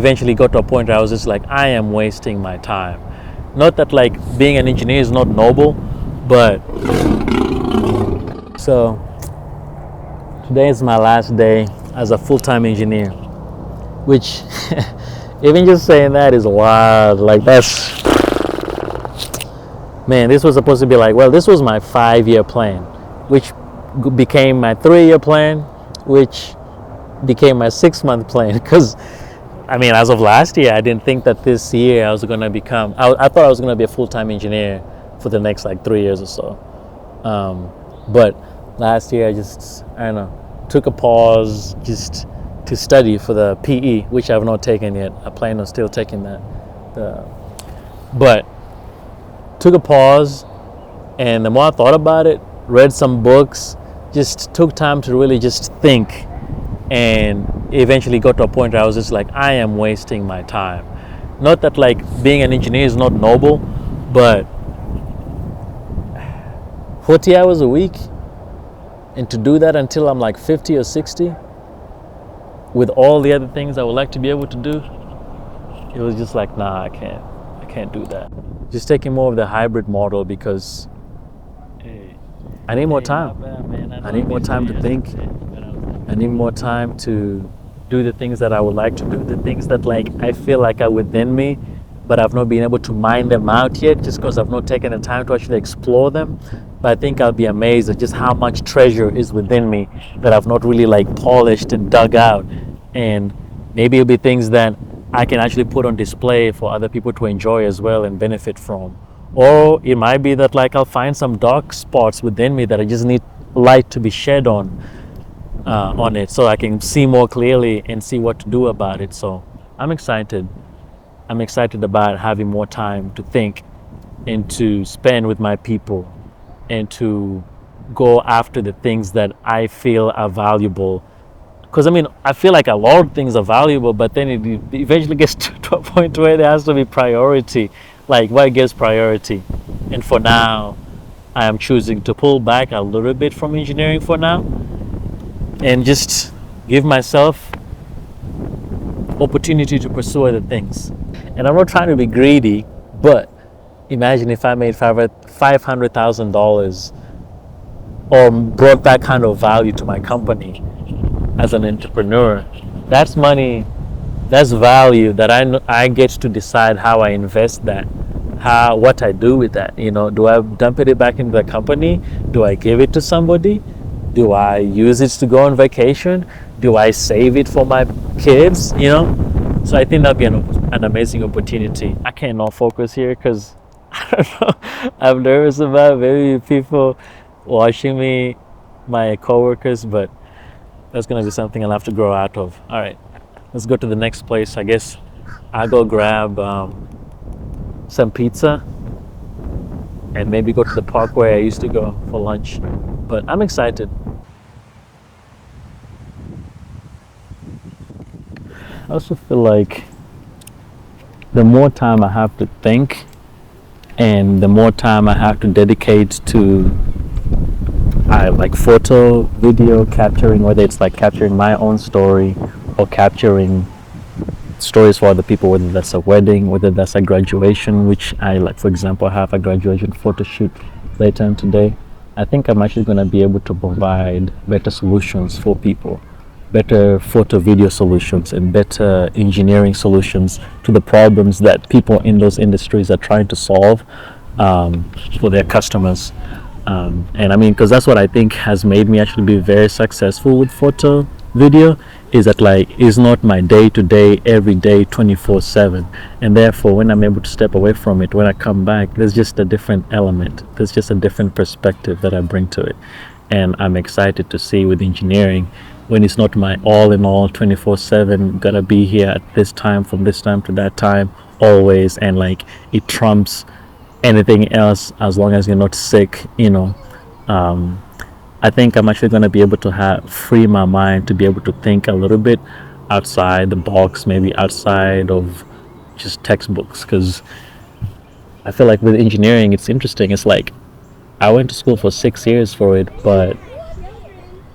Eventually got to a point where I was just like, I am wasting my time. Not that like being an engineer is not noble, but so today is my last day as a full-time engineer, which even just saying that is wild. Like that's, man, this was supposed to be like, well, this was my 5-year plan, which became my 3-year plan, which became my 6-month plan. Because I mean, as of last year, I didn't think that this year I was going to become, I thought I was going to be a full-time engineer for the next like 3 years or so. But last year I don't know, took a pause just to study for the PE, which I've not taken yet. I plan on still taking that. But took a pause, and the more I thought about it, read some books, just took time to really just think, and eventually got to a point where I was just like, I am wasting my time. Not that like being an engineer is not noble, but 40 hours a week, and to do that until I'm like 50 or 60 with all the other things I would like to be able to do, it was just like, nah, I can't do that. Just taking more of the hybrid model because I need more time. I need more time to think. I need more time to do the things that I would like to do, the things that like I feel like are within me, but I've not been able to mine them out yet just because I've not taken the time to actually explore them. But I think I'll be amazed at just how much treasure is within me that I've not really like polished and dug out. And maybe it'll be things that I can actually put on display for other people to enjoy as well and benefit from. Or it might be that like I'll find some dark spots within me that I just need light to be shed on it, so I can see more clearly and see what to do about it. So I'm excited. I'm excited about having more time to think and to spend with my people and to go after the things that I feel are valuable. Because I mean, I feel like a lot of things are valuable, but then it eventually gets to a point where there has to be priority. Like what gets priority? And for now, I am choosing to pull back a little bit from engineering for now and just give myself opportunity to pursue other things. And I'm not trying to be greedy, but imagine if I made $500,000 or brought that kind of value to my company as an entrepreneur. That's money, that's value that I get to decide how I invest that, what I do with that. You know, do I dump it back into the company? Do I give it to somebody? Do I use it to go on vacation? Do I save it for my kids? You know, so I think that'd be an amazing opportunity. I cannot focus here because I don't know, I'm nervous about maybe people watching me, my coworkers, but that's gonna be something I'll have to grow out of. All right, let's go to the next place. I guess I'll go grab some pizza and maybe go to the park where I used to go for lunch. But I'm excited. I also feel like the more time I have to think and the more time I have to dedicate to like photo, video capturing, whether it's like capturing my own story or capturing stories for other people, whether that's a wedding, whether that's a graduation, which I like, for example, I have a graduation photo shoot later on today. I think I'm actually going to be able to provide better solutions for people, better photo video solutions and better engineering solutions to the problems that people in those industries are trying to solve for their customers. And I mean, because that's what I think has made me actually be very successful with photo video, is that like it's not my day-to-day every day 24/7, and therefore when I'm able to step away from it, when I come back, there's just a different element, there's just a different perspective that I bring to it. And I'm excited to see with engineering, when it's not my all in all 24/7, gotta be here at this time, from this time to that time always, and like it trumps anything else as long as you're not sick, you know. I think I'm actually going to be able to free my mind to be able to think a little bit outside the box, maybe outside of just textbooks, because I feel like with engineering it's interesting. It's like I went to school for 6 years for it, but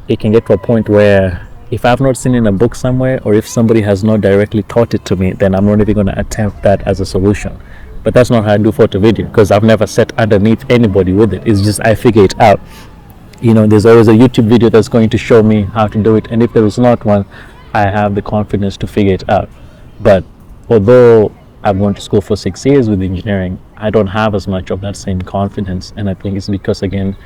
it can get to a point where if I've not seen it in a book somewhere, or if somebody has not directly taught it to me, then I'm not even going to attempt that as a solution. But that's not how I do photo video, because I've never sat underneath anybody with it. It's just I figure it out. There's always a YouTube video that's going to show me how to do it, and if there is not one, I have the confidence to figure it out. But although I've gone to school for 6 years with engineering, I don't have as much of that same confidence, and I think it's because, again,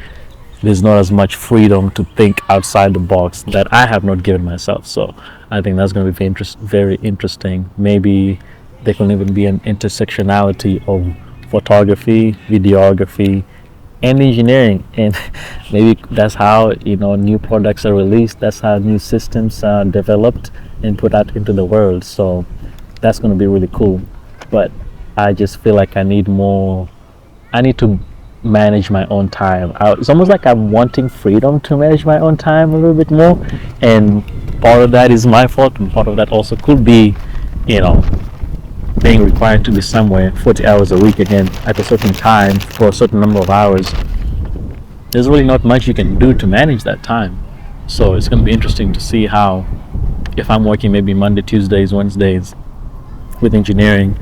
there's not as much freedom to think outside the box that I have not given myself. So I think that's going to be very interesting. Maybe there can even be an intersectionality of photography, videography, and engineering, and maybe that's how new products are released. That's how new systems are developed and put out into the world. So that's going to be really cool. But I just feel like I need to manage my own time. It's almost like I'm wanting freedom to manage my own time a little bit more, and part of that is my fault, and part of that also could be being required to be somewhere 40 hours a week again at a certain time for a certain number of hours. There's really not much you can do to manage that time. So it's going to be interesting to see how, if I'm working maybe Monday, Tuesdays, Wednesdays with engineering,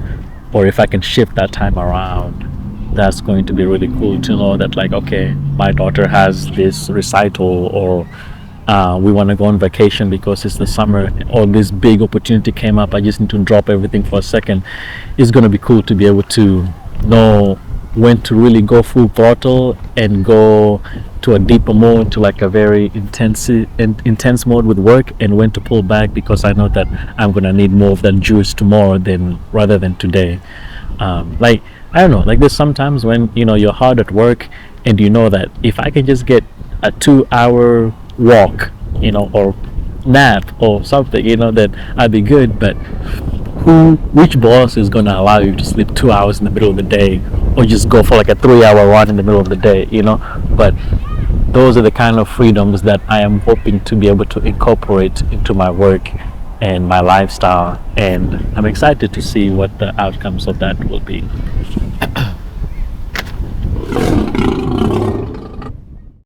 or if I can shift that time around. That's going to be really cool to know that, like, okay, my daughter has this recital, or we want to go on vacation because it's the summer, or this big opportunity came up, I just need to drop everything for a second. It's going to be cool to be able to know when to really go full throttle and go to a deeper mode, to like a very intense mode with work, and when to pull back, because I know that I'm going to need more of that juice tomorrow rather than today. Like, I don't know, like there's sometimes when you're hard at work, and you know that if I can just get a 2-hour walk, or nap or something, that I'd be good. But which boss is going to allow you to sleep 2 hours in the middle of the day, or just go for like a 3-hour run in the middle of the day? But those are the kind of freedoms that I am hoping to be able to incorporate into my work and my lifestyle, and I'm excited to see what the outcomes of that will be.